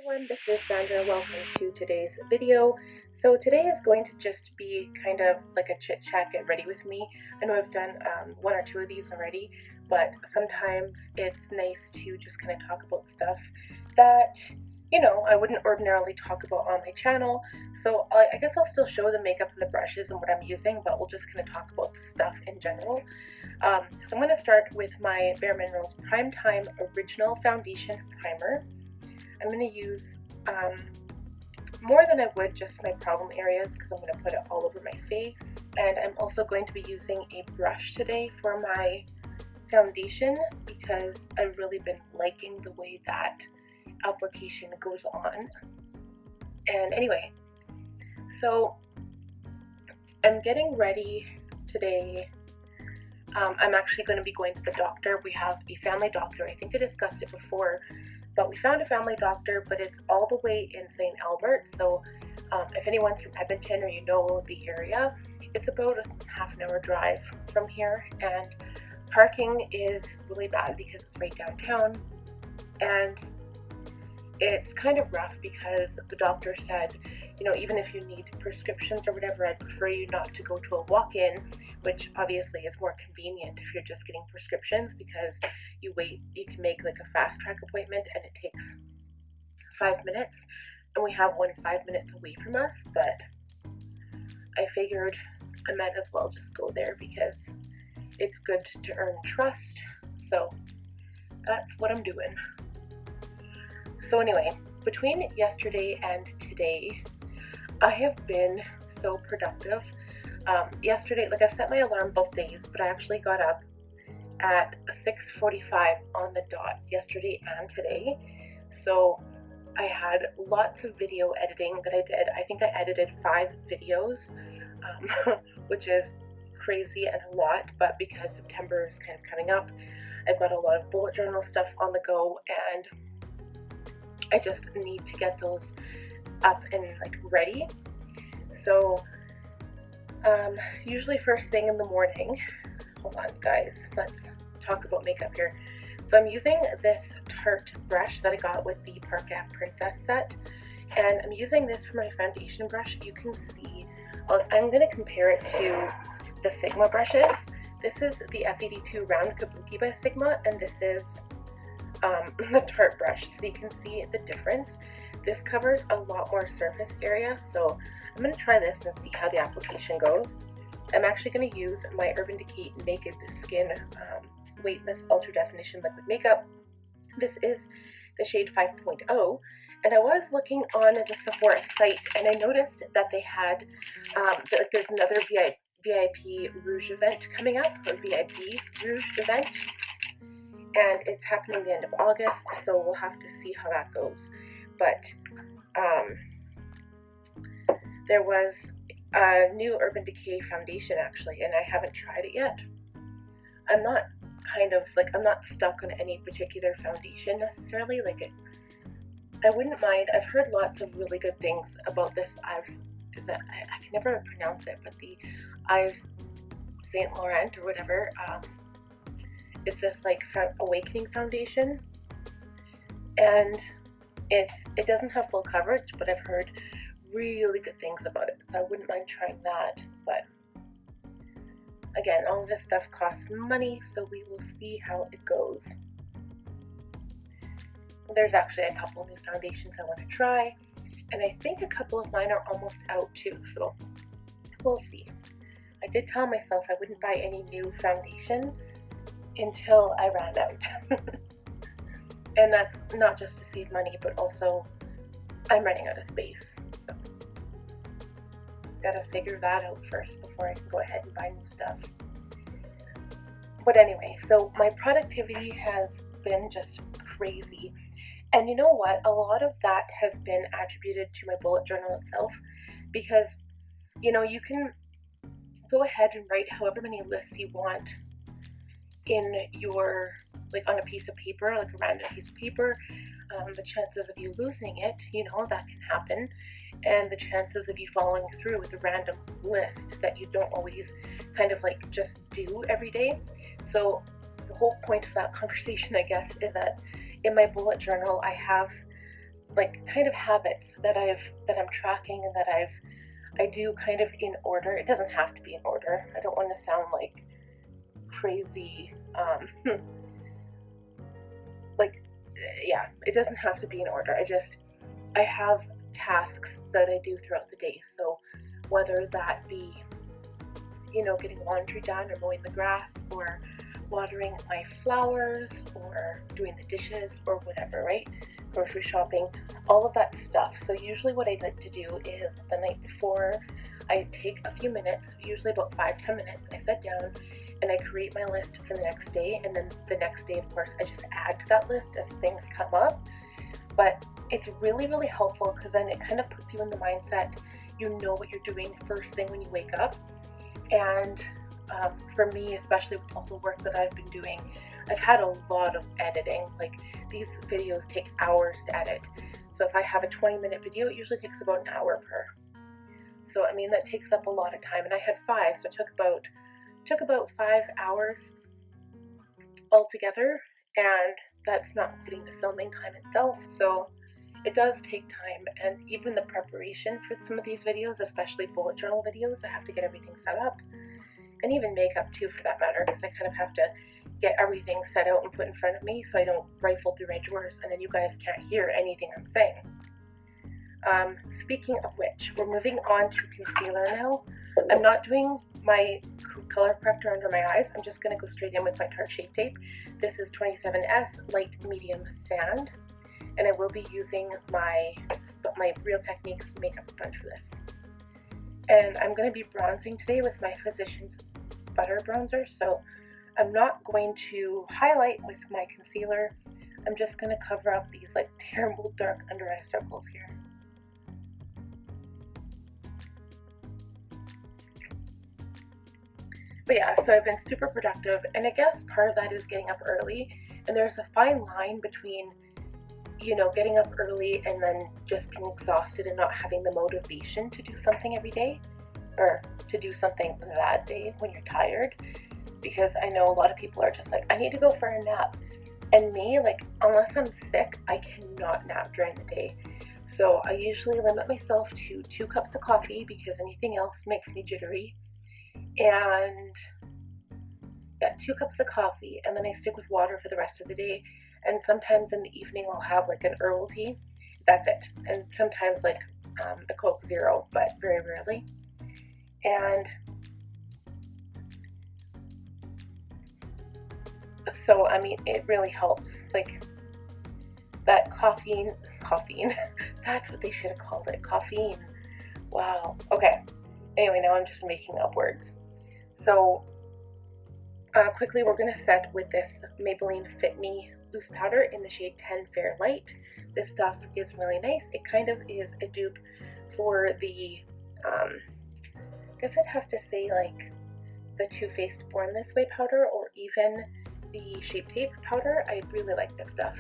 Everyone, this is Sandra. Welcome to today's video. So today is going to just be kind of like a chit chat, get ready with me. I know I've done one or two of these already, but sometimes it's nice to just kind of talk about stuff that, I wouldn't ordinarily talk about on my channel. So I guess I'll still show the makeup and the brushes and what I'm using, but we'll just kind of talk about stuff in general. So I'm going to start with my Bare Minerals Primetime Original Foundation Primer. I'm going to use more than I would just my problem areas because I'm going to put it all over my face. And I'm also going to be using a brush today for my foundation because I've really been liking the way that application goes on. And anyway, so I'm getting ready today. I'm actually going to be going to the doctor. We have a family doctor. I think I discussed it before. But we found a family doctor, but it's all the way in St. Albert. So if anyone's from Edmonton or you know the area, it's about a half an hour drive from here. And parking is really bad because it's right downtown. And it's kind of rough because the doctor said, even if you need prescriptions or whatever, I'd prefer you not to go to a walk-in, which obviously is more convenient if you're just getting prescriptions because you can make like a fast track appointment and it takes 5 minutes, and we have one 5 minutes away from us, but I figured I might as well just go there because it's good to earn trust. So that's what I'm doing. So anyway, between yesterday and today, I have been so productive. Yesterday, I've set my alarm both days, but I actually got up at 6:45 on the dot yesterday and today. So I had lots of video editing that I did. I think I edited 5 videos, which is crazy and a lot, but because September is kind of coming up, I've got a lot of bullet journal stuff on the go, and I just need to get those up and ready. So usually first thing in the morning, hold on guys, let's talk about makeup here. So I'm using this Tarte brush that I got with the Park Ave Princess set, and I'm using this for my foundation brush. You can see, I'm going to compare it to the Sigma brushes. This is the F82 Round Kabuki by Sigma, and this is the Tarte brush, so you can see the difference. This covers a lot more surface area, so I'm going to try this and see how the application goes. I'm actually going to use my Urban Decay Naked Skin Weightless Ultra Definition Liquid Makeup. This is the shade 5.0, and I was looking on the Sephora site, and I noticed that they had, there's another VIP Rouge event coming up, or VIP Rouge event, and it's happening the end of August, so we'll have to see how that goes. But there was a new Urban Decay foundation actually, and I haven't tried it yet. I'm not I'm not stuck on any particular foundation necessarily. I wouldn't mind. I've heard lots of really good things about this Ives. I can never pronounce it, but the Ives Saint Laurent or whatever. It's this awakening foundation, and it doesn't have full coverage, but I've heard really good things about it, so I wouldn't mind trying that. But again, all of this stuff costs money, so we will see how it goes. There's actually a couple new foundations I want to try, and I think a couple of mine are almost out too, so we'll see. I did tell myself I wouldn't buy any new foundation until I ran out. And that's not just to save money, but also I'm running out of space, so gotta figure that out first before I can go ahead and buy new stuff. But anyway, so my productivity has been just crazy, and you know what, a lot of that has been attributed to my bullet journal itself, because you can go ahead and write however many lists you want in your on a piece of paper, a random piece of paper. The chances of you losing it, that can happen, and the chances of you following through with a random list that you don't always just do every day. So the whole point of that conversation, I guess, is that in my bullet journal I have like kind of habits that I'm tracking and that I do kind of in order. It doesn't have to be in order. I don't want to sound like crazy. Like, yeah, it doesn't have to be in order. I have tasks that I do throughout the day. So whether that be, you know, getting laundry done or mowing the grass or watering my flowers or doing the dishes or whatever, right? Grocery shopping, all of that stuff. So usually what I like to do is the night before, I take a few minutes, usually about 5-10 minutes, I sit down and I create my list for the next day, and then the next day, of course, I just add to that list as things come up. But it's really, really helpful because then it kind of puts you in the mindset, you know what you're doing first thing when you wake up. And for me, especially with all the work that I've been doing, I've had a lot of editing. Like, these videos take hours to edit. So if I have a 20-minute video, it usually takes about an hour per. So I mean, that takes up a lot of time, and I had 5, so it took about 5 hours altogether, and that's not including the filming time itself. So it does take time, and even the preparation for some of these videos, especially bullet journal videos, I have to get everything set up, and even makeup too, for that matter, because I kind of have to get everything set out and put in front of me so I don't rifle through my drawers and then you guys can't hear anything I'm saying. Speaking of which, we're moving on to concealer now. I'm not doing my color corrector under my eyes. I'm just going to go straight in with my Tarte Shape Tape. This is 27S Light Medium Sand, and I will be using my Real Techniques makeup sponge for this. And I'm going to be bronzing today with my Physicians Butter Bronzer, so I'm not going to highlight with my concealer. I'm just going to cover up these like terrible dark under eye circles here. But yeah, so I've been super productive, and I guess part of that is getting up early, and there's a fine line between, you know, getting up early and then just being exhausted and not having the motivation to do something every day, or to do something that day when you're tired. Because I know a lot of people are just like, I need to go for a nap. And me, like, unless I'm sick, I cannot nap during the day. So I usually limit myself to 2 cups of coffee because anything else makes me jittery. And yeah, 2 cups of coffee, and then I stick with water for the rest of the day. And sometimes in the evening I'll have like an herbal tea. That's it. And sometimes like a Coke Zero, but very rarely. And so, I mean, it really helps. Like, that caffeine, that's what they should have called it, caffeine. Wow. Okay. Anyway, now I'm just making up words. So, quickly, we're going to set with this Maybelline Fit Me loose powder in the shade 10 Fair Light. This stuff is really nice. It kind of is a dupe for the, I guess I'd have to say like the Too Faced Born This Way powder, or even the Shape Tape powder. I really like this stuff.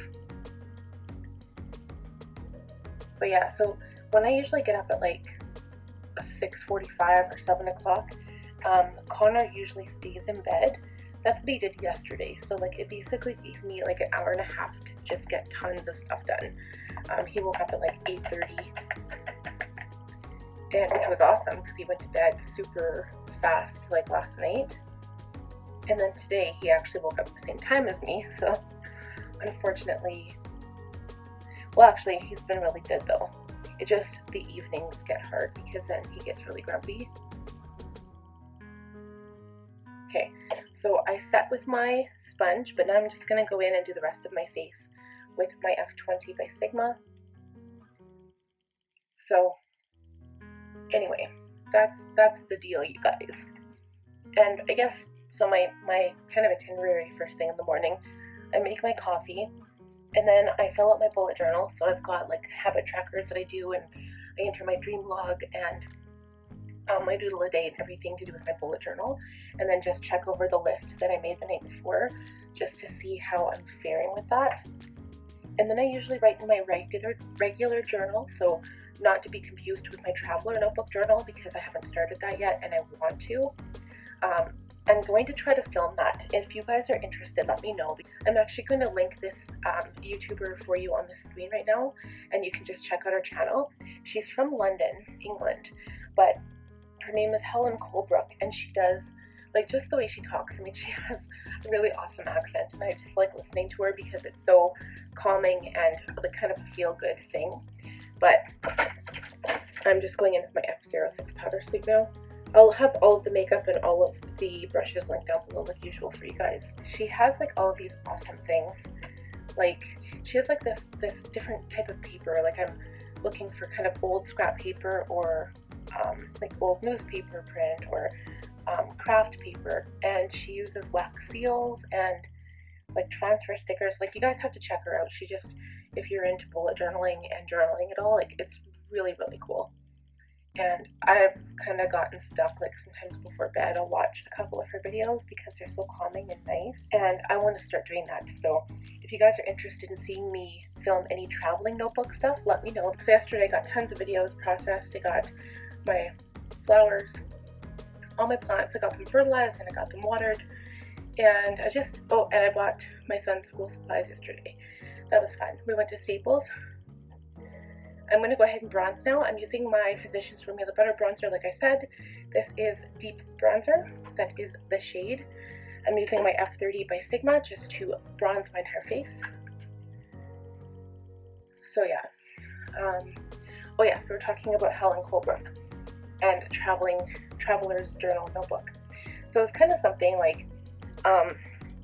But yeah, so when I usually get up at like 6:45 or 7 o'clock, Connor usually stays in bed. That's what he did yesterday. So like, it basically gave me like an hour and a half to just get tons of stuff done. He woke up at like 8:30, and which was awesome because he went to bed super fast like last night. And then today he actually woke up at the same time as me. So unfortunately, well, actually he's been really good though. It just, the evenings get hard because then he gets really grumpy. Okay, so I set with my sponge, but now I'm just going to go in and do the rest of my face with my F20 by Sigma. So anyway, that's the deal, you guys. And I guess, so my kind of itinerary first thing in the morning, I make my coffee, and then I fill out my bullet journal. So I've got like habit trackers that I do, and I enter my dream log and my doodle a day and everything to do with my bullet journal, and then just check over the list that I made the night before just to see how I'm faring with that. And then I usually write in my regular journal, so not to be confused with my traveler notebook journal, because I haven't started that yet and I want to. I'm going to try to film that. If you guys are interested, let me know. I'm actually going to link this YouTuber for you on the screen right now, and you can just check out her channel. She's from London, England, but her name is Helen Colebrook, and she does, like, just the way she talks. I mean, she has a really awesome accent, and I just like listening to her because it's so calming and like kind of a feel-good thing. But I'm just going in with my F06 powder sweep now. I'll have all of the makeup and all of the brushes linked down below like usual for you guys. She has like all of these awesome things. Like she has like this different type of paper. Like I'm looking for kind of old scrap paper or like old newspaper print or craft paper. And she uses wax seals and like transfer stickers. Like you guys have to check her out. She just, if you're into bullet journaling and journaling at all, like it's really, really cool. And I've kind of gotten stuck, like sometimes before bed I'll watch a couple of her videos because they're so calming and nice, and I want to start doing that. So if you guys are interested in seeing me film any traveling notebook stuff, let me know. So yesterday I got tons of videos processed. I got my flowers, all my plants, I got them fertilized and I got them watered, and I just, oh, and I bought my son's school supplies yesterday. That was fun. We went to Staples. I'm going to go ahead and bronze now. I'm using my Physicians Formula Butter Bronzer, like I said. This is Deep Bronzer. That is the shade. I'm using my F30 by Sigma just to bronze my entire face. So yeah. Oh yes, we were talking about Helen Colebrook and Traveler's Journal Notebook. So it's kind of something like,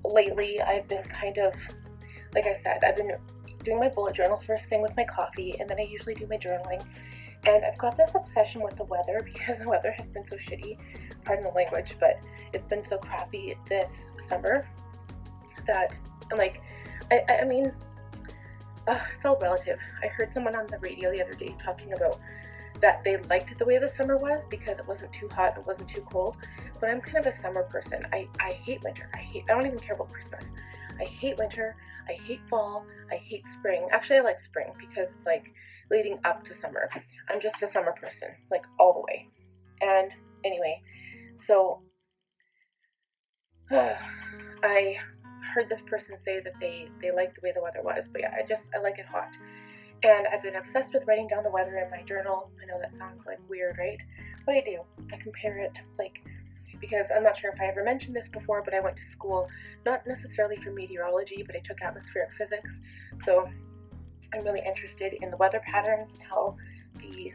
lately I've been kind of, like I said, I've been doing my bullet journal first thing with my coffee, and then I usually do my journaling. And I've got this obsession with the weather because the weather has been so shitty, pardon the language, but it's been so crappy this summer that I'm like, I mean, it's all relative. I heard someone on the radio the other day talking about that they liked the way the summer was because it wasn't too hot, it wasn't too cold. But I'm kind of a summer person. I hate winter. I don't even care about Christmas. I hate winter. I hate fall. I hate spring. Actually, I like spring because it's like leading up to summer. I'm just a summer person, like all the way. And anyway, so I heard this person say that they liked the way the weather was, but yeah, I like it hot. And I've been obsessed with writing down the weather in my journal. I know that sounds like weird, right? But I do. I compare it, like, because I'm not sure if I ever mentioned this before, but I went to school, not necessarily for meteorology, but I took atmospheric physics. So I'm really interested in the weather patterns and how the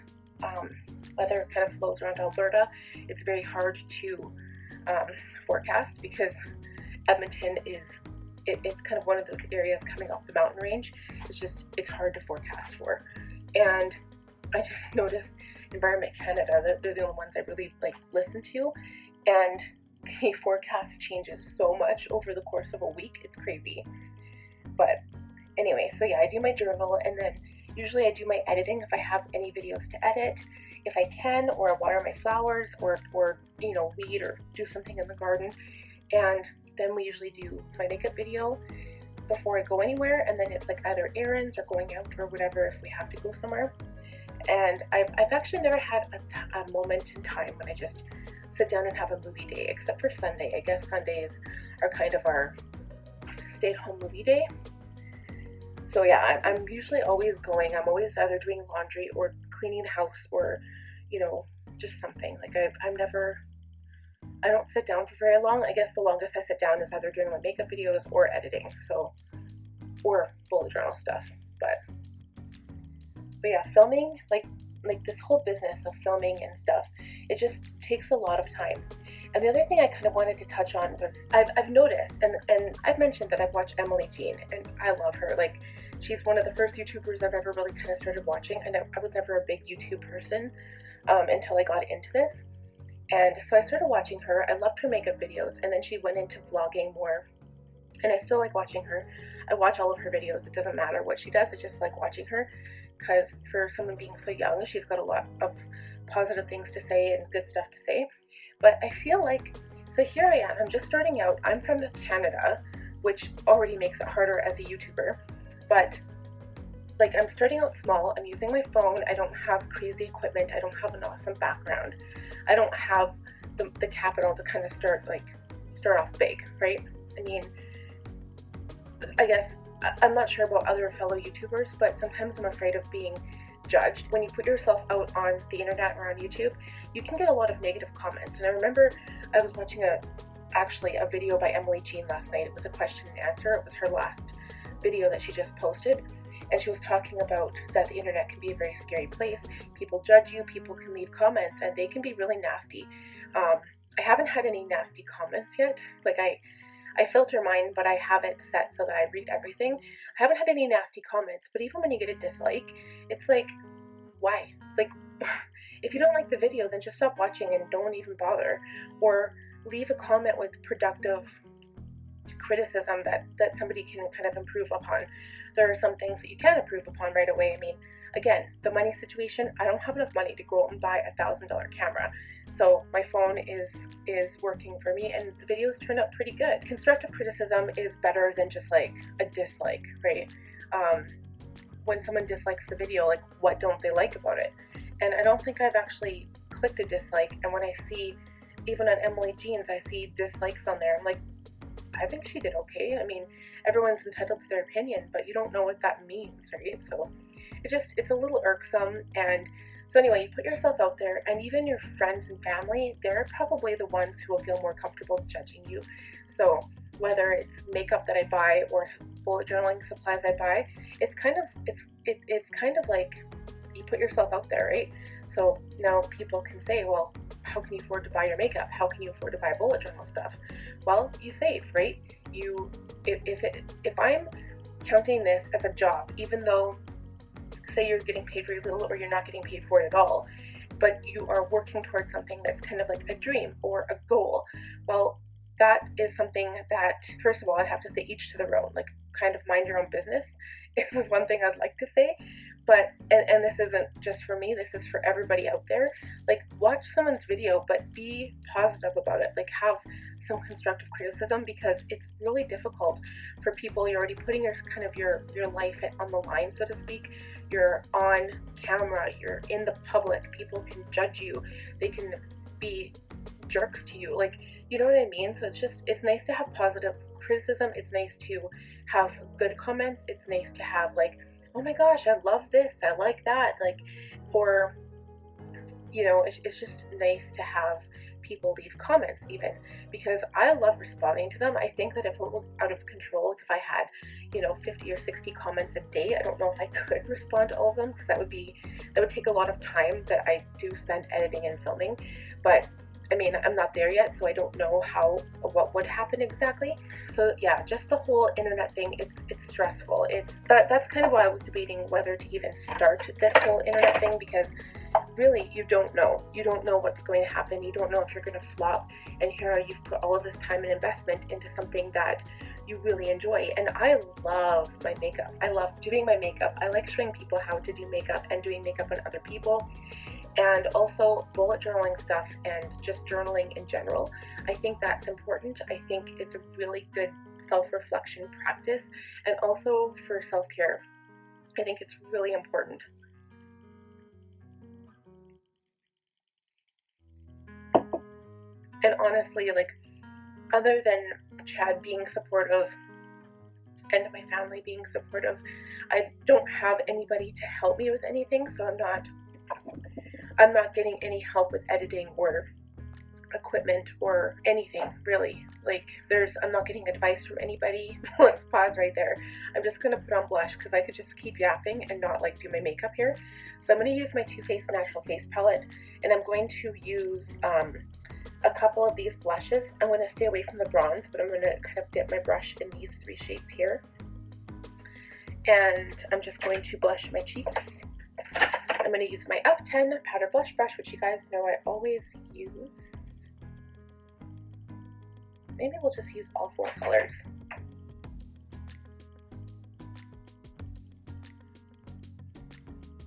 weather kind of flows around Alberta. It's very hard to forecast because Edmonton is, it's kind of one of those areas coming off the mountain range. It's hard to forecast for. And I just noticed Environment Canada, they're the only ones I really like listen to. And the forecast changes so much over the course of a week. It's crazy. But anyway, so yeah, I do my journal, and then usually I do my editing if I have any videos to edit, if I can, or I water my flowers, or you know, weed or do something in the garden. And then we usually do my makeup video before I go anywhere, and then it's like either errands or going out or whatever if we have to go somewhere. And I've actually never had a moment in time when I just sit down and have a movie day, except for Sunday. I guess Sundays are kind of our stay-at-home movie day. So yeah, I'm usually always going. I'm always either doing laundry or cleaning the house or, you know, just something. Like I don't sit down for very long. I guess the longest I sit down is either doing my makeup videos or editing, so, or bullet journal stuff. But yeah, filming, like this whole business of filming and stuff, it just takes a lot of time. And the other thing I kind of wanted to touch on was I've noticed, and I've mentioned that I've watched Emily Jean, and I love her. Like, she's one of the first YouTubers I've ever really kind of started watching. I was never a big YouTube person until I got into this. And so I started watching her. I loved her makeup videos, and then she went into vlogging more. And I still like watching her. I watch all of her videos. It doesn't matter what she does. I just like watching her because for someone being so young, she's got a lot of positive things to say and good stuff to say. But I feel like, so here I am. I'm just starting out. I'm from Canada, which already makes it harder as a YouTuber. But like, I'm starting out small. I'm using my phone. I don't have crazy equipment. I don't have an awesome background. I don't have the capital to kind of start like start off big, right? I mean, I guess I'm not sure about other fellow YouTubers, but sometimes I'm afraid of being judged. When you put yourself out on the internet or on YouTube, you can get a lot of negative comments. And I remember I was watching actually a video by Emily Jean last night. It was a question and answer. It was her last video that she just posted, and she was talking about that the internet can be a very scary place. People judge you, people can leave comments, and they can be really nasty. I haven't had any nasty comments yet. Like I filter mine, but I haven't set so that I read everything. I haven't had any nasty comments, but even when you get a dislike, it's like, why? Like, if you don't like the video, then just stop watching and don't even bother. Or leave a comment with productive criticism that somebody can kind of improve upon. There are some things that you can improve upon right away. I mean, again, the money situation, I don't have enough money to go out and buy a $1,000 camera. So my phone is working for me, and the videos turned out pretty good. Constructive criticism is better than just like a dislike, right? When someone dislikes the video, like, what don't they like about it? And I don't think I've actually clicked a dislike. And when I see, even on Emily Jean's, I see dislikes on there, I'm like, I think she did okay. I mean, everyone's entitled to their opinion, but you don't know what that means, right? So it's a little irksome. And so anyway, you put yourself out there, and even your friends and family, they're probably the ones who will feel more comfortable judging you. So whether it's makeup that I buy or bullet journaling supplies I buy, it's kind of like you put yourself out there, right? So now people can say, well, how can you afford to buy your makeup? How can you afford to buy bullet journal stuff? Well, you save, right? If I'm counting this as a job, even though, say, you're getting paid very little or you're not getting paid for it at all, but you are working towards something that's kind of like a dream or a goal, well, that is something that, first of all, I'd have to say each to their own, like kind of mind your own business is one thing I'd like to say. But, and this isn't just for me, this is for everybody out there. Like, watch someone's video, but be positive about it. Like, have some constructive criticism, because it's really difficult for people. You're already putting your life on the line, so to speak. You're on camera, you're in the public, people can judge you, they can be jerks to you, like, you know what I mean? So it's nice to have positive criticism, it's nice to have good comments, it's nice to have like, oh my gosh, I love this, I like that, like, or, you know, it's just nice to have people leave comments, even, because I love responding to them. I think that if it were out of control, like if I had, 50 or 60 comments a day, I don't know if I could respond to all of them, because that would take a lot of time that I do spend editing and filming. But I mean, I'm not there yet, so I don't know what would happen exactly. So yeah, just the whole internet thing, it's stressful. That's kind of why I was debating whether to even start this whole internet thing, because really, you don't know what's going to happen. You don't know if you're going to flop, and here you've put all of this time and investment into something that you really enjoy. And I love my makeup. I love doing my makeup. I like showing people how to do makeup and doing makeup on other people. And also bullet journaling stuff and just journaling in general. I think that's important. I think it's a really good self-reflection practice, and also for self-care. I think it's really important. And honestly, like, other than Chad being supportive and my family being supportive, I don't have anybody to help me with anything, so I'm not getting any help with editing or equipment or anything, really. Like, I'm not getting advice from anybody. Let's pause right there. I'm just gonna put on blush because I could just keep yapping and not like do my makeup here. So I'm gonna use my Too Faced Natural Face Palette, and I'm going to use a couple of these blushes. I'm gonna stay away from the bronze, but I'm gonna kind of dip my brush in these 3 shades here. And I'm just going to blush my cheeks. I'm going to use my F10 powder blush brush, which you guys know I always use. Maybe we'll just use all 4 colors.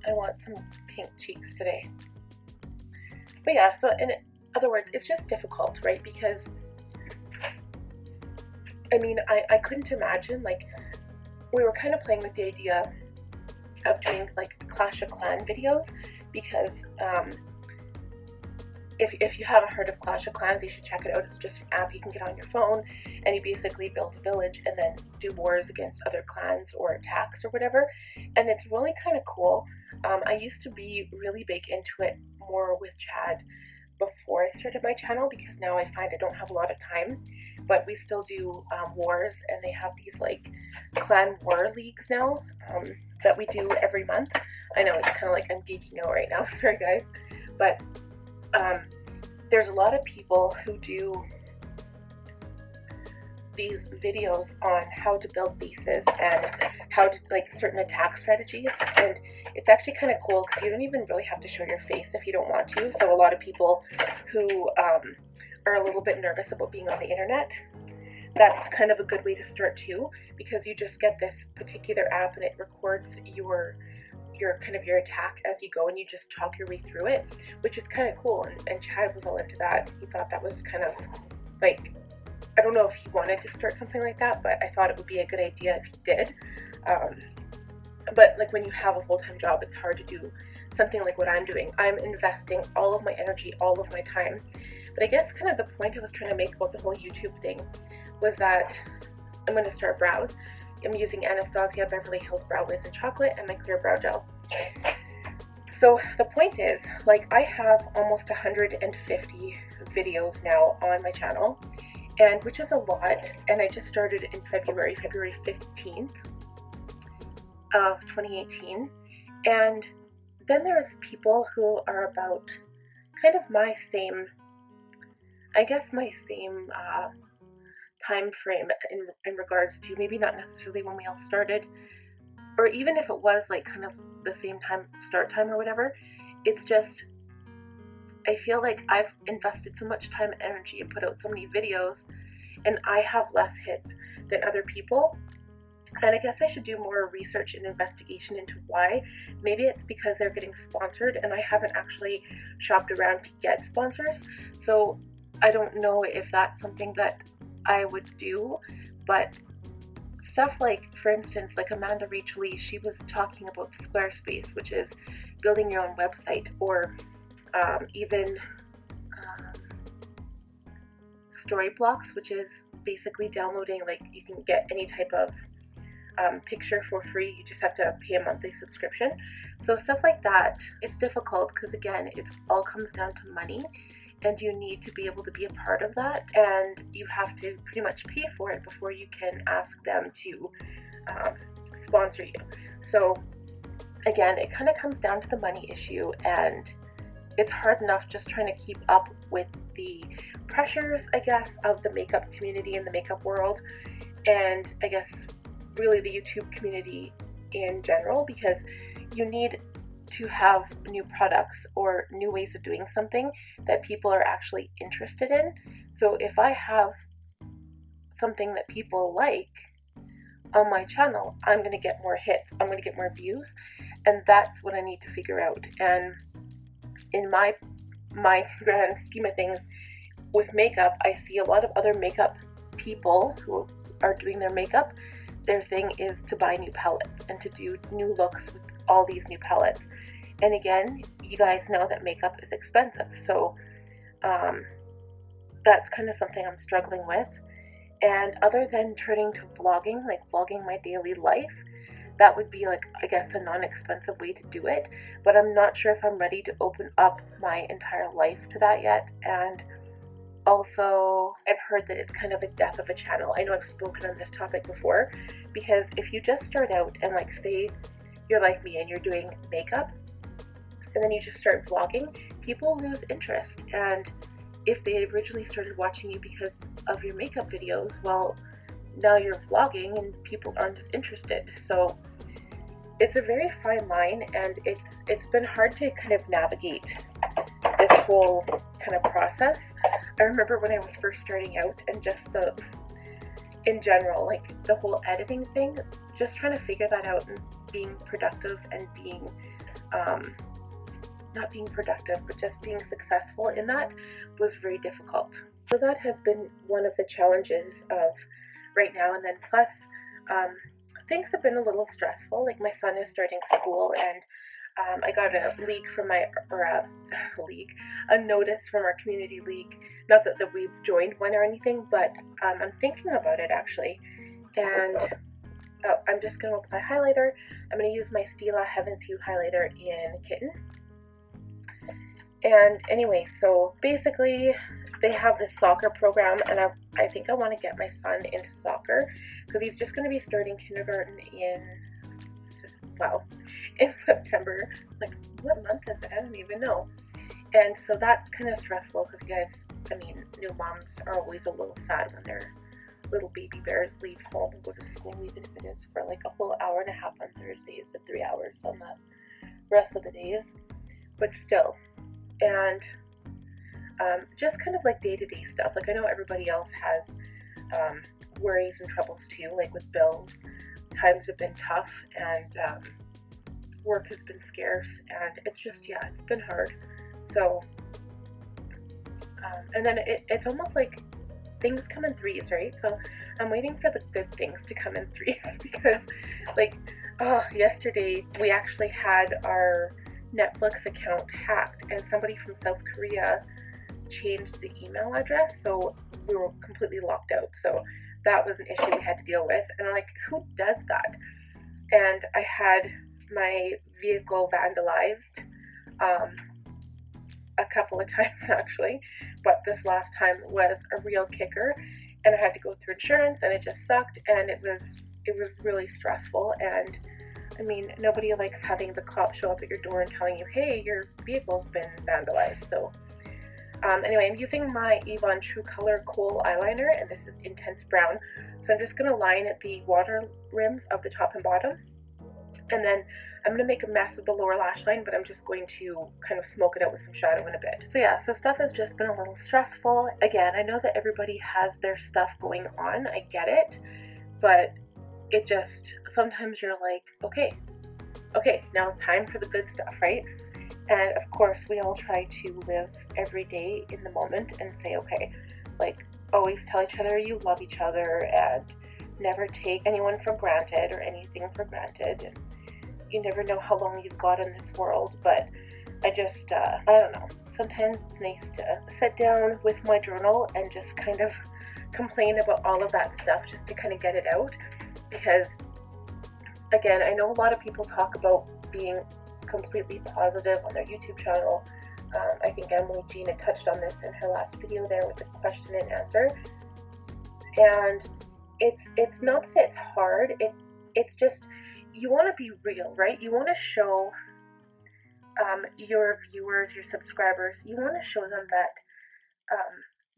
I want some pink cheeks today. But yeah, so in other words, it's just difficult, right? Because, I mean, I couldn't imagine, like, we were kind of playing with the idea of doing like Clash of Clan videos, because if you haven't heard of Clash of Clans, you should check it out. It's just an app you can get on your phone, and you basically build a village and then do wars against other clans or attacks or whatever. And it's really kind of cool. I used to be really big into it more with Chad before I started my channel, because now I find I don't have a lot of time. But we still do wars, and they have these like clan war leagues now that we do every month. I know it's kind of like I'm geeking out right now, sorry guys, but there's a lot of people who do these videos on how to build bases and how to like certain attack strategies, and it's actually kind of cool because you don't even really have to show your face if you don't want to. So a lot of people who are a little bit nervous about being on the internet, that's kind of a good way to start too, because you just get this particular app and it records your kind of your attack as you go, and you just talk your way through it, which is kind of cool. And Chad was all into that. He thought that was kind of like, I don't know if he wanted to start something like that, but I thought it would be a good idea if he did. But like when you have a full-time job, it's hard to do something like what I'm doing. I'm investing all of my energy, all of my time. But I guess kind of the point I was trying to make about the whole YouTube thing was that I'm going to start brows. I'm using Anastasia Beverly Hills Brow Whiz in chocolate and my clear brow gel. So the point is, like, I have almost 150 videos now on my channel, and which is a lot, and I just started in February 15th of 2018. And then there's people who are about kind of my same, I guess my same time frame in regards to maybe not necessarily when we all started, or even if it was like kind of the same time, start time or whatever. It's just, I feel like I've invested so much time and energy and put out so many videos, and I have less hits than other people. And I guess I should do more research and investigation into why. Maybe it's because they're getting sponsored and I haven't actually shopped around to get sponsors. So I don't know if that's something that I would do, but stuff like, for instance, like Amanda Rachel Lee, she was talking about Squarespace, which is building your own website, or even Storyblocks, which is basically downloading, like you can get any type of picture for free. You just have to pay a monthly subscription. So stuff like that, it's difficult because again, it all comes down to money, and you need to be able to be a part of that, and you have to pretty much pay for it before you can ask them to sponsor you. So again, it kind of comes down to the money issue, and it's hard enough just trying to keep up with the pressures, I guess, of the makeup community and the makeup world, and I guess really the YouTube community in general, because you need to have new products or new ways of doing something that people are actually interested in. So if I have something that people like on my channel, I'm going to get more hits, I'm going to get more views, and that's what I need to figure out. And in my grand scheme of things with makeup, I see a lot of other makeup people who are doing their makeup. Their thing is to buy new palettes and to do new looks with all these new palettes. And again, you guys know that makeup is expensive, so that's kind of something I'm struggling with. And other than turning to vlogging, like vlogging my daily life, that would be like, I guess, a non-expensive way to do it, but I'm not sure if I'm ready to open up my entire life to that yet. And also, I've heard that it's kind of a death of a channel. I know I've spoken on this topic before, because if you just start out and like say you're like me and you're doing makeup and then you just start vlogging, people lose interest. And if they originally started watching you because of your makeup videos, well, now you're vlogging and people aren't as interested. So it's a very fine line, and it's been hard to kind of navigate this whole kind of process. I remember when I was first starting out, and just in general, like the whole editing thing, just trying to figure that out and being productive and being, not being productive, but just being successful in that was very difficult. So that has been one of the challenges of right now. And then plus, things have been a little stressful. Like my son is starting school, and I got a league from my, or a notice from our community league. Not that we've joined one or anything, but I'm thinking about it actually. And I'm just going to apply highlighter. I'm going to use my Stila Heaven's Hue highlighter in Kitten. And anyway, so basically they have this soccer program, and I think I want to get my son into soccer because he's just going to be starting kindergarten in September. Like, what month is it? I don't even know. And so that's kind of stressful because, you guys, I mean, new moms are always a little sad when their little baby bears leave home and go to school, even if it is for like a whole hour and a half on Thursdays and 3 hours on the rest of the days. But still, and just kind of like day-to-day stuff. Like, I know everybody else has worries and troubles too, like with bills. Times have been tough, and work has been scarce, and it's just, yeah, it's been hard. So and then it's almost like things come in threes, right? So I'm waiting for the good things to come in threes because, like, yesterday we actually had our Netflix account hacked, and somebody from South Korea changed the email address, so we were completely locked out. So that was an issue we had to deal with, and I'm like, who does that? And I had my vehicle vandalized a couple of times actually, but this last time was a real kicker, and I had to go through insurance, and it just sucked, and it was really stressful. And I mean, nobody likes having the cop show up at your door and telling you, hey, your vehicle's been vandalized. So anyway, I'm using my Avon True Color Kohl eyeliner, and this is Intense Brown. So I'm just going to line the water rims of the top and bottom, and then I'm going to make a mess of the lower lash line, but I'm just going to kind of smoke it out with some shadow in a bit. So yeah, so stuff has just been a little stressful. Again, I know that everybody has their stuff going on, I get it, but it just, sometimes you're like, okay, now time for the good stuff, right? And of course, we all try to live every day in the moment and say, okay, like, always tell each other you love each other and never take anyone for granted or anything for granted. And you never know how long you've got in this world, but I just, I don't know, sometimes it's nice to sit down with my journal and just kind of complain about all of that stuff just to kind of get it out. Because, again, I know a lot of people talk about being completely positive on their YouTube channel. I think Emily Jean had touched on this in her last video there with the question and answer. And it's not that it's hard, it's just, you want to be real, right? You want to show your viewers, your subscribers, you want to show them that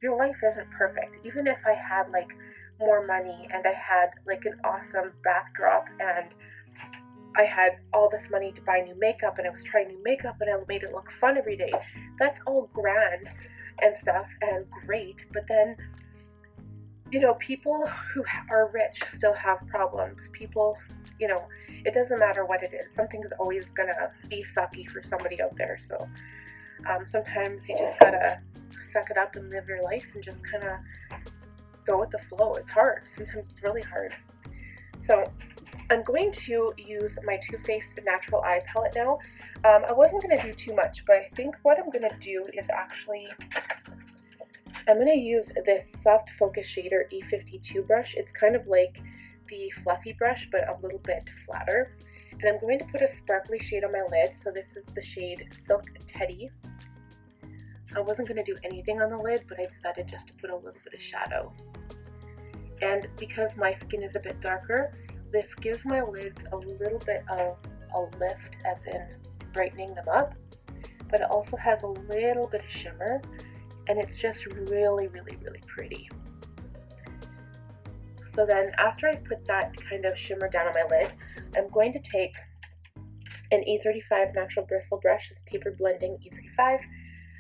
your life isn't perfect. Even if I had like more money and I had like an awesome backdrop and I had all this money to buy new makeup and I was trying new makeup and I made it look fun every day, that's all grand and stuff and great. But then, you know, people who are rich still have problems. People, you know, it doesn't matter what it is. Something's always gonna be sucky for somebody out there. So sometimes you just gotta suck it up and live your life and just kind of go with the flow. It's hard. Sometimes it's really hard. So I'm going to use my Too Faced Natural Eye Palette now. I wasn't going to do too much, but I think what I'm going to do is actually, I'm going to use this Soft Focus Shader E52 brush. It's kind of like the fluffy brush, but a little bit flatter. And I'm going to put a sparkly shade on my lid. So this is the shade Silk Teddy. I wasn't going to do anything on the lid, but I decided just to put a little bit of shadow. And because my skin is a bit darker, this gives my lids a little bit of a lift, as in brightening them up, but it also has a little bit of shimmer, and it's just really, really, really pretty. So then after I've put that kind of shimmer down on my lid, I'm going to take an E35 Natural Bristle brush. It's tapered blending E35.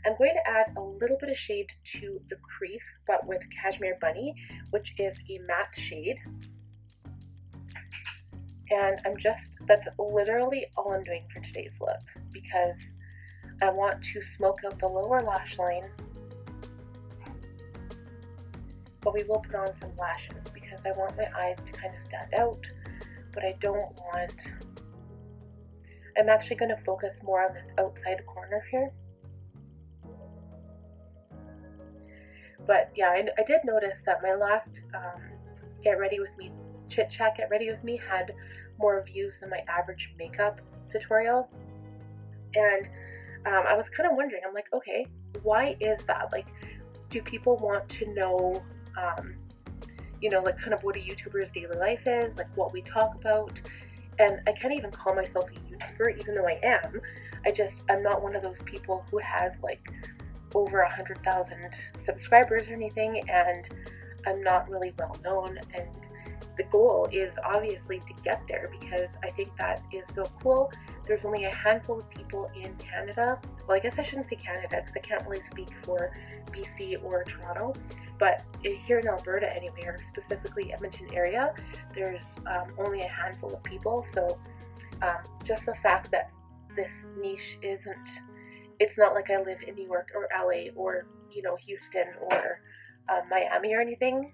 I'm going to add a little bit of shade to the crease, but with Cashmere Bunny, which is a matte shade. And that's literally all I'm doing for today's look, because I want to smoke out the lower lash line, but we will put on some lashes because I want my eyes to kind of stand out, but I don't I'm actually going to focus more on this outside corner here. But yeah, I did notice that my last Get Ready With Me, Chit-Chat Get Ready With Me had more views than my average makeup tutorial. And I was kind of wondering, I'm like, okay, why is that? Like, do people want to know, you know, like kind of what a YouTuber's daily life is, like what we talk about? And I can't even call myself a YouTuber, even though I am. I'm not one of those people who has like over 100,000 subscribers or anything, and I'm not really well known. And the goal is obviously to get there, because I think that is so cool. There's only a handful of people in Canada. Well, I guess I shouldn't say Canada because I can't really speak for BC or Toronto, but here in Alberta anyway, or specifically Edmonton area, there's only a handful of people. So just the fact that this niche it's not like I live in New York or LA or, you know, Houston or Miami or anything,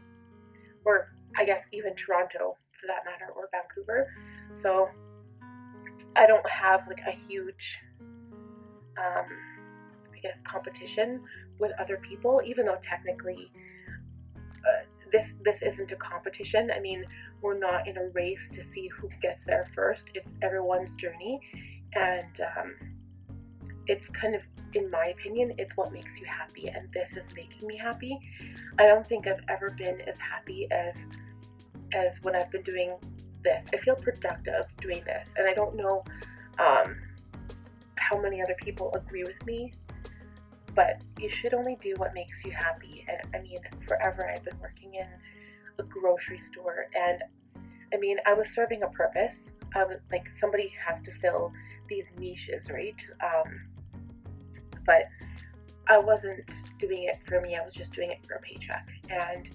or I guess even Toronto for that matter, or Vancouver. So I don't have like a huge I guess competition with other people, even though technically this isn't a competition. I mean, we're not in a race to see who gets there first. It's everyone's journey, and it's kind of, in my opinion, it's what makes you happy, and this is making me happy. I don't think I've ever been as happy as when I've been doing this. I feel productive doing this, and I don't know how many other people agree with me, but you should only do what makes you happy. And I mean, forever I've been working in a grocery store, and I mean, I was serving a purpose. I was like, somebody has to fill these niches, right? But I wasn't doing it for me. I was just doing it for a paycheck. And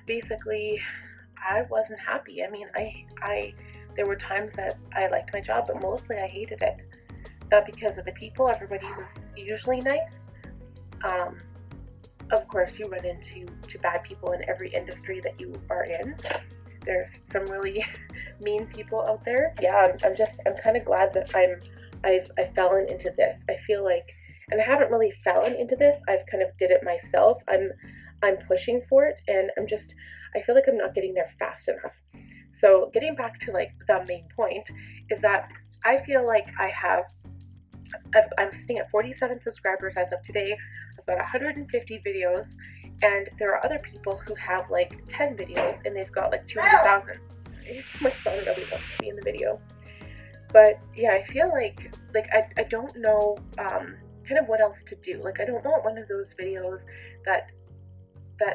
basically, I wasn't happy. I mean, there were times that I liked my job, but mostly I hated it. Not because of the people. Everybody was usually nice. Of course, you run into bad people in every industry that you are in. There's some really mean people out there. Yeah, I'm kind of glad that I've fallen into this. I feel like, and I haven't really fallen into this. I've kind of did it myself. I'm pushing for it, and I feel like I'm not getting there fast enough. So getting back to like the main point is that I feel like I'm sitting at 47 subscribers as of today. I've got 150 videos, and there are other people who have like 10 videos and they've got like 200,000. Sorry, my son really wants to be in the video. But yeah, I feel like I don't know kind of what else to do. Like, I don't want one of those videos that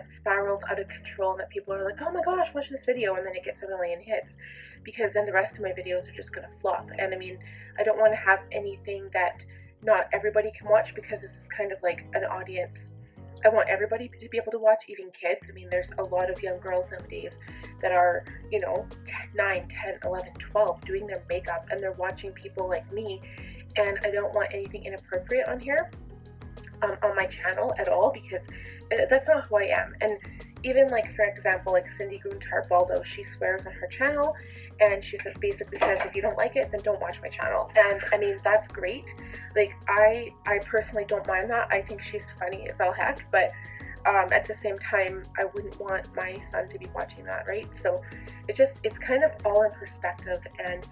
spirals out of control and that people are like, oh my gosh, watch this video, and then it gets a million hits, because then the rest of my videos are just gonna flop. And I mean, I don't want to have anything that not everybody can watch, because this is kind of like an audience. I want everybody to be able to watch, even kids. I mean, there's a lot of young girls nowadays that are, you know, 9, 10, 11, 12 doing their makeup, and they're watching people like me, and I don't want anything inappropriate on here. On my channel at all, because that's not who I am. And even like, for example, like Cindy Gruntar-Baldo, she swears on her channel, and she basically says, if you don't like it, then don't watch my channel. And I mean, that's great. Like, I personally don't mind that. I think she's funny as all heck, but at the same time, I wouldn't want my son to be watching that, right? So it's kind of all in perspective, and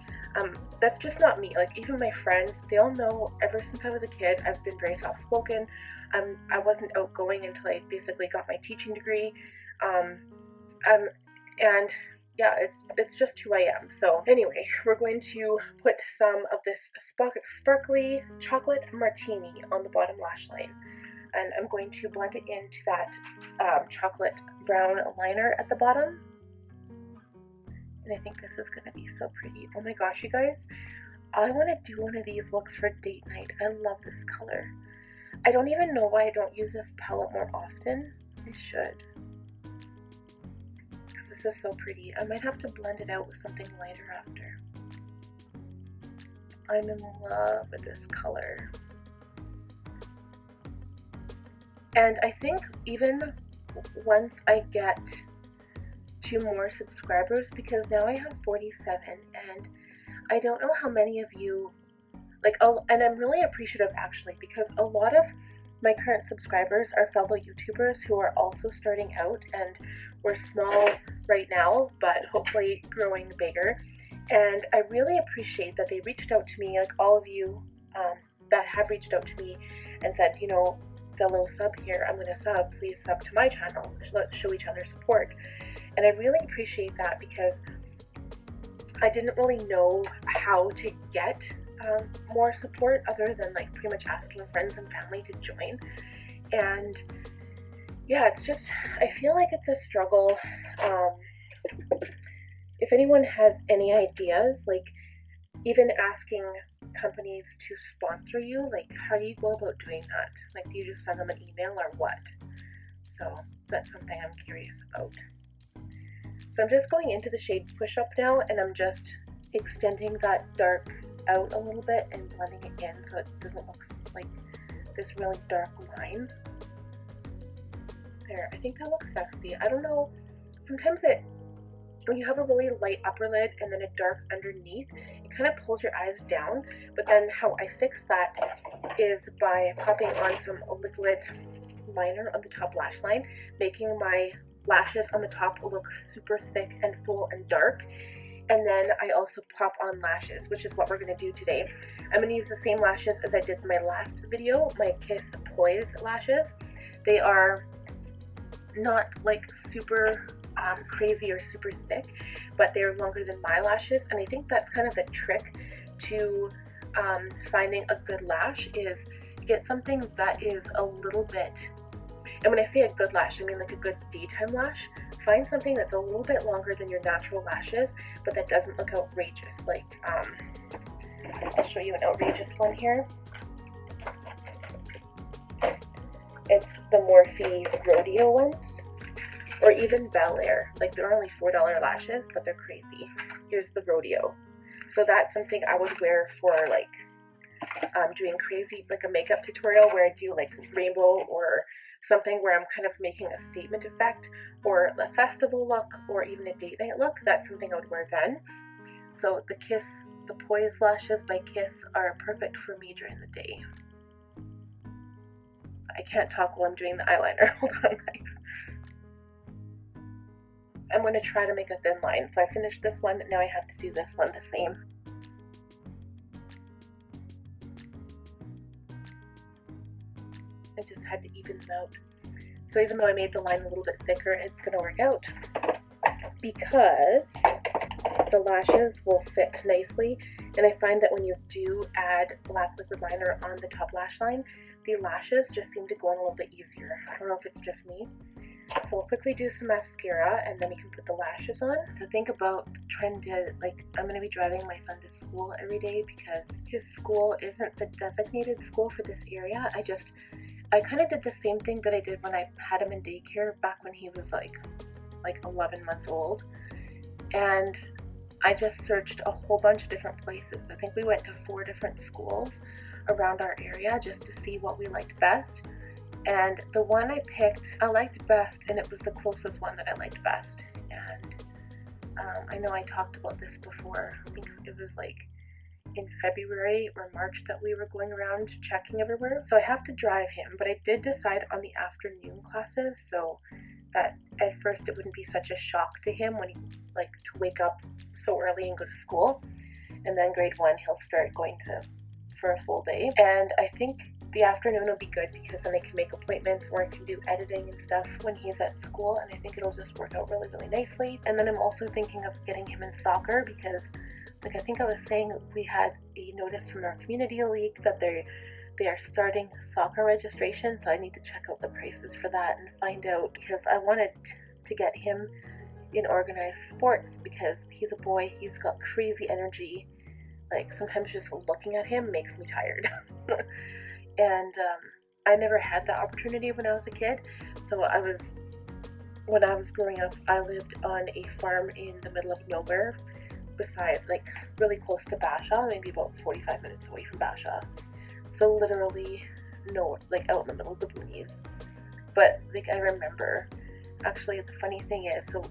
that's just not me. Like, even my friends, they all know ever since I was a kid, I've been very soft-spoken. I wasn't outgoing until I basically got my teaching degree. And yeah, it's just who I am. So anyway, we're going to put some of this sparkly chocolate martini on the bottom lash line. And I'm going to blend it into that chocolate brown liner at the bottom. And I think this is going to be so pretty. Oh my gosh, you guys. I want to do one of these looks for date night. I love this color. I don't even know why I don't use this palette more often. I should. Because this is so pretty. I might have to blend it out with something lighter after. I'm in love with this color. And I think even once I get 2 more subscribers, because now I have 47, and I don't know how many of you, and I'm really appreciative actually, because a lot of my current subscribers are fellow YouTubers who are also starting out, and we're small right now, but hopefully growing bigger. And I really appreciate that they reached out to me, like all of you that have reached out to me and said, you know, fellow sub here, I'm gonna sub, please sub to my channel, let's show each other support. And I really appreciate that, because I didn't really know how to get more support other than like pretty much asking friends and family to join. And yeah, it's just, I feel like it's a struggle. If anyone has any ideas, like even asking companies to sponsor you, like how do you go about doing that? Like, do you just send them an email or what? So that's something I'm curious about. So I'm just going into the shade Push Up now, and I'm just extending that dark out a little bit and blending it in so it doesn't look like this really dark line. There, I think that looks sexy. I don't know, sometimes when you have a really light upper lid and then a dark underneath, it kind of pulls your eyes down. But then how I fix that is by popping on some liquid liner on the top lash line, making my lashes on the top look super thick and full and dark. And then I also pop on lashes, which is what we're going to do today. I'm going to use the same lashes as I did in my last video, my Kiss Poise lashes. They are not like super crazy or super thick, but they're longer than my lashes. And I think that's kind of the trick to finding a good lash, is get something that is a little bit, and when I say a good lash, I mean like a good daytime lash. Find something that's a little bit longer than your natural lashes, but that doesn't look outrageous. Like, I'll show you an outrageous one here. It's the Morphe Rodeo ones, or even Bel Air. Like, they're only $4 lashes, but they're crazy. Here's the Rodeo. So that's something I would wear for like doing crazy, like a makeup tutorial where I do like rainbow, or something where I'm kind of making a statement effect, or a festival look, or even a date night look. That's something I would wear then. So the Poise lashes by Kiss are perfect for me during the day. I can't talk while I'm doing the eyeliner. Hold on, guys. I'm going to try to make a thin line. So I finished this one, now I have to do this one the same. I just had to even them out. So even though I made the line a little bit thicker, it's going to work out, because the lashes will fit nicely. And I find that when you do add black liquid liner on the top lash line, the lashes just seem to go on a little bit easier. I don't know if it's just me. So I'll quickly do some mascara, and then we can put the lashes on. To think about trying to, like, I'm going to be driving my son to school every day, because his school isn't the designated school for this area. I kind of did the same thing that I did when I had him in daycare back when he was like 11 months old. And I just searched a whole bunch of different places. I think we went to 4 different schools around our area just to see what we liked best. And the one I picked, I liked best, and it was the closest one that I liked best. And I know I talked about this before. I think it was like in February or March that we were going around checking everywhere. So I have to drive him, but I did decide on the afternoon classes, so that at first it wouldn't be such a shock to him when he to wake up so early and go to school. And then grade 1 he'll start going to for a full day. And I think the afternoon will be good, because then I can make appointments or I can do editing and stuff when he's at school, and I think it'll just work out really, really nicely. And then I'm also thinking of getting him in soccer, because like I think I was saying, we had a notice from our community league that they are starting soccer registration, so I need to check out the prices for that and find out, because I wanted to get him in organized sports, because he's a boy, he's got crazy energy. Like, sometimes just looking at him makes me tired. And I never had that opportunity when I was a kid. So when I was growing up, I lived on a farm in the middle of nowhere, beside, like, really close to Basha, maybe about 45 minutes away from Basha. So literally out in the middle of the boonies. But like, I remember, actually the funny thing is, so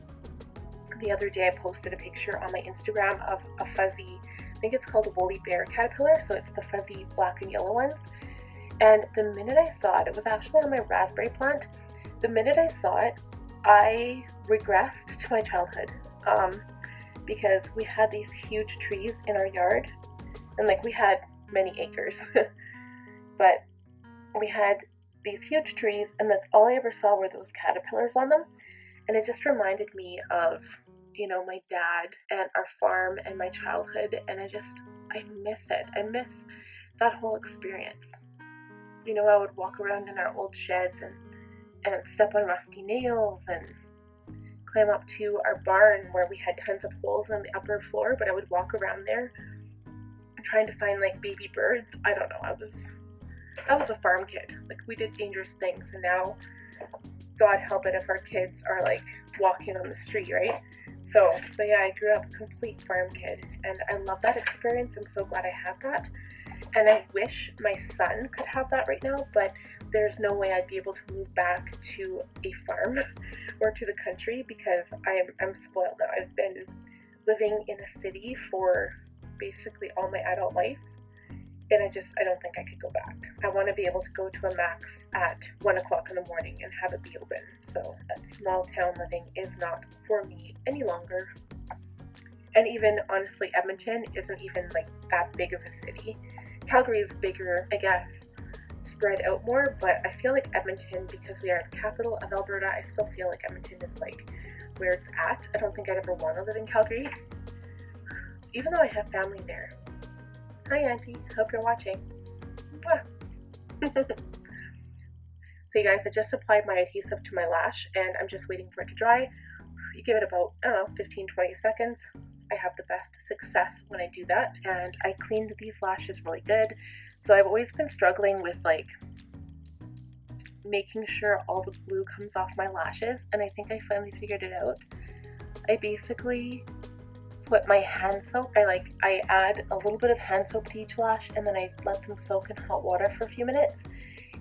the other day I posted a picture on my Instagram of a fuzzy think it's called a woolly bear caterpillar, so it's the fuzzy black and yellow ones. And the minute I saw it, it was actually on my raspberry plant. The minute I saw it, I regressed to my childhood, because we had these huge trees in our yard, and like we had many acres, but we had these huge trees, and that's all I ever saw were those caterpillars on them. And it just reminded me of, you know, my dad and our farm and my childhood, and I miss it. I miss that whole experience. You know, I would walk around in our old sheds and step on rusty nails and climb up to our barn where we had tons of holes on the upper floor, but I would walk around there trying to find like baby birds. I don't know, I was a farm kid. Like, we did dangerous things, and now God help it if our kids are like walking on the street, right? So, but yeah, I grew up a complete farm kid, and I love that experience. I'm so glad I had that, and I wish my son could have that right now, but there's no way I'd be able to move back to a farm or to the country, because I'm spoiled now. I've been living in a city for basically all my adult life, and I don't think I could go back. I want to be able to go to a Max at 1 o'clock in the morning and have it be open. So that small town living is not for me any longer. And even honestly, Edmonton isn't even like that big of a city. Calgary is bigger, I guess, spread out more, but I feel like Edmonton, because we are the capital of Alberta, I still feel like Edmonton is like where it's at. I don't think I'd ever want to live in Calgary, even though I have family there. Hi Auntie, hope you're watching. So you guys, I just applied my adhesive to my lash, and I'm just waiting for it to dry. You give it about, I don't know, 15-20 seconds. I have the best success when I do that, and I cleaned these lashes really good. So I've always been struggling with like making sure all the glue comes off my lashes, and I think I finally figured it out. I basically put my hand soap, I add a little bit of hand soap to each lash, and then I let them soak in hot water for a few minutes,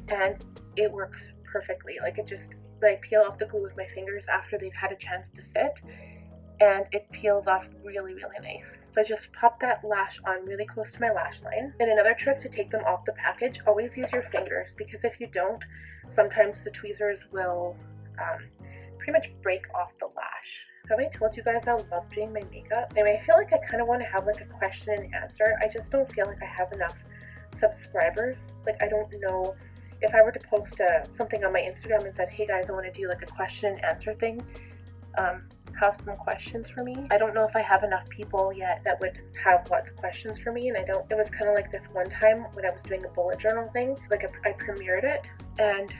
and it works perfectly. Like, I peel off the glue with my fingers after they've had a chance to sit, and it peels off really, really nice. So I just pop that lash on really close to my lash line. And another trick to take them off the package, always use your fingers, because if you don't, sometimes the tweezers will pretty much break off the lash. Have I told you guys I love doing my makeup? Anyway, I feel like I kind of want to have like a question and answer. I just don't feel like I have enough subscribers. Like, I don't know if I were to post something on my Instagram and said, hey guys, I want to do like a question and answer thing, have some questions for me. I don't know if I have enough people yet that would have lots of questions for me, and I don't. It was kind of like this one time when I was doing a bullet journal thing, like I premiered it, and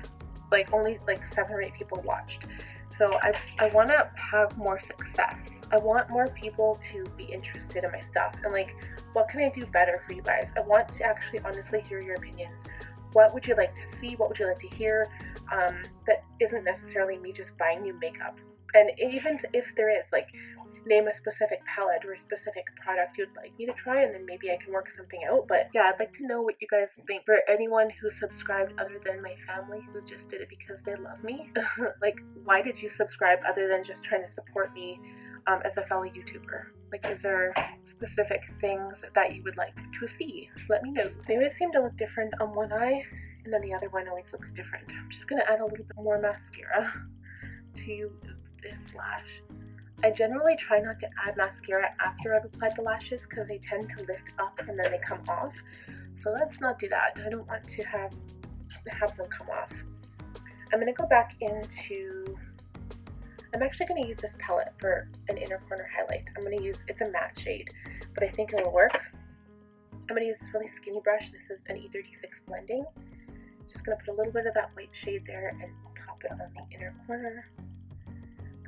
like only like 7 or 8 people watched. So I want to have more success. I want more people to be interested in my stuff, and like, what can I do better for you guys? I want to actually honestly hear your opinions. What would you like to see? What would you like to hear? That isn't necessarily me just buying new makeup. And even if there is, like, name a specific palette or a specific product you'd like me to try, and then maybe I can work something out. But yeah, I'd like to know what you guys think. For anyone who subscribed other than my family, who just did it because they love me, like, why did you subscribe other than just trying to support me as a fellow YouTuber? Like, is there specific things that you would like to see? Let me know. They always seem to look different on one eye, and then the other one always looks different. I'm just gonna add a little bit more mascara to this lash. I generally try not to add mascara after I've applied the lashes, because they tend to lift up and then they come off. So let's not do that. I don't want to have them come off. I'm gonna go back into, I'm actually gonna use this palette for an inner corner highlight. It's a matte shade, but I think it'll work. I'm gonna use this really skinny brush. This is an E36 blending. Just gonna put a little bit of that white shade there and pop it on the inner corner.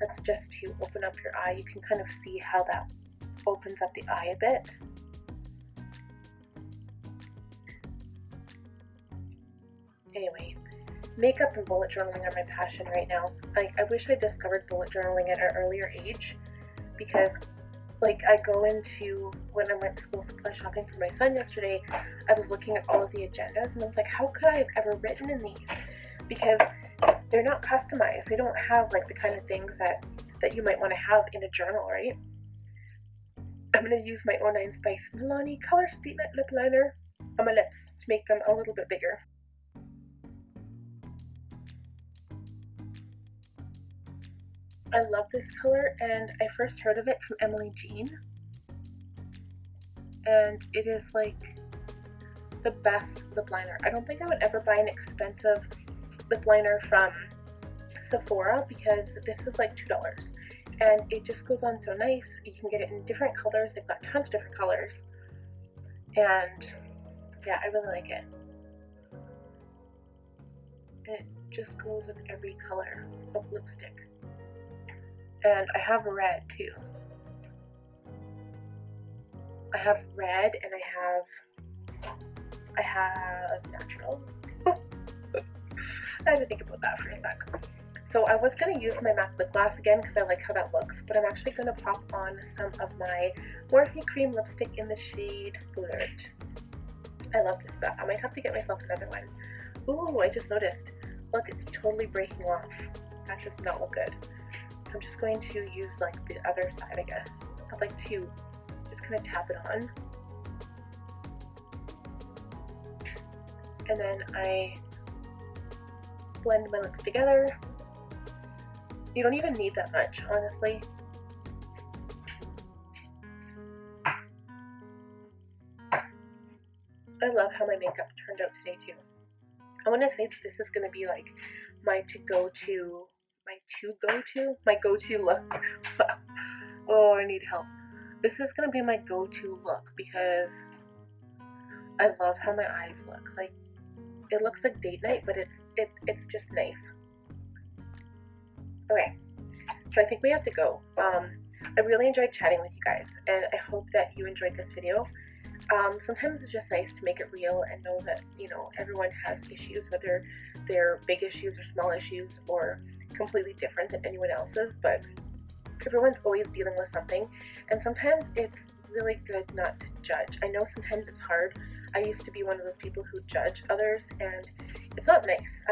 That's just to open up your eye. You can kind of see how that opens up the eye a bit. Anyway, makeup and bullet journaling are my passion right now. I wish I discovered bullet journaling at an earlier age, because like, I go into, when I went school supply shopping for my son yesterday, I was looking at all of the agendas, and I was like, how could I have ever written in these? Because they're not customized. They don't have like the kind of things that you might want to have in a journal, right? I'm going to use my 09 Spice Milani Color Statement Lip Liner on my lips to make them a little bit bigger. I love this color, and I first heard of it from Emily Jean, and it is like the best lip liner. I don't think I would ever buy an expensive lip liner from Sephora because this was like $2, and it just goes on so nice. You can get it in different colors. They've got tons of different colors, and yeah, I really like it. And it just goes with every color of lipstick. And I have red too. I have red, and I have natural. I had to think about that for a sec. So I was going to use my MAC lip gloss again because I like how that looks, but I'm actually going to pop on some of my Morphe Cream lipstick in the shade Flirt. I love this stuff. I might have to get myself another one. Ooh, I just noticed. Look, it's totally breaking off. That does not look good. So I'm just going to use like the other side, I guess. I'd like to just kind of tap it on. And then I blend my lips together. You don't even need that much, honestly. I love how my makeup turned out today too. I want to say that this is going to be like my go-to look. Oh, I need help. This is going to be my go-to look because I love how my eyes look. Like, it looks like date night, but it's just nice. Okay, so I think we have to go. I really enjoyed chatting with you guys, and I hope that you enjoyed this video. Sometimes it's just nice to make it real and know that, you know, everyone has issues, whether they're big issues or small issues or completely different than anyone else's, but everyone's always dealing with something, and sometimes it's really good not to judge. I know sometimes it's hard. I used to be one of those people who judge others, and it's not nice.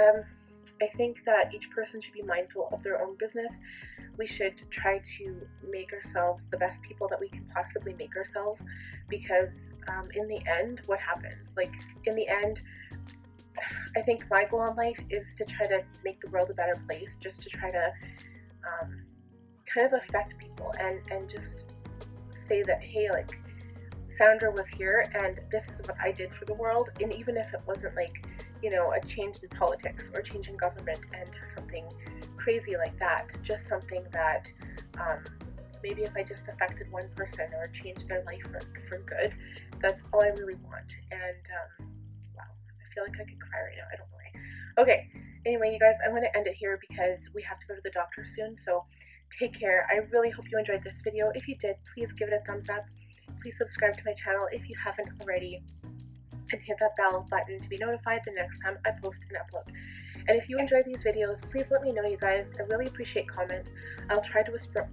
I think that each person should be mindful of their own business. We should try to make ourselves the best people that we can possibly make ourselves, because in the end, what happens? Like, in the end, I think my goal in life is to try to make the world a better place, just to try to kind of affect people and just say that, hey, like, Sandra was here and this is what I did for the world. And even if it wasn't like, you know, a change in politics or change in government and something crazy like that, just something that maybe if I just affected one person or changed their life for good, that's all I really want. And wow, I feel like I could cry right now. I don't know why. Okay, anyway, you guys, I'm going to end it here because we have to go to the doctor soon. So take care. I really hope you enjoyed this video. If you did, please give it a thumbs up. Please subscribe to my channel if you haven't already, and hit that bell button to be notified the next time I post and upload. And if you enjoy these videos, please let me know, you guys. I really appreciate comments. I'll try to respond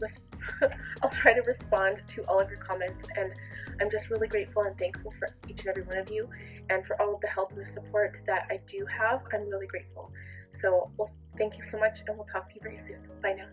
to all of your comments, and I'm just really grateful and thankful for each and every one of you, and for all of the help and the support that I do have. I'm really grateful. So, well, thank you so much, and we'll talk to you very soon. Bye now.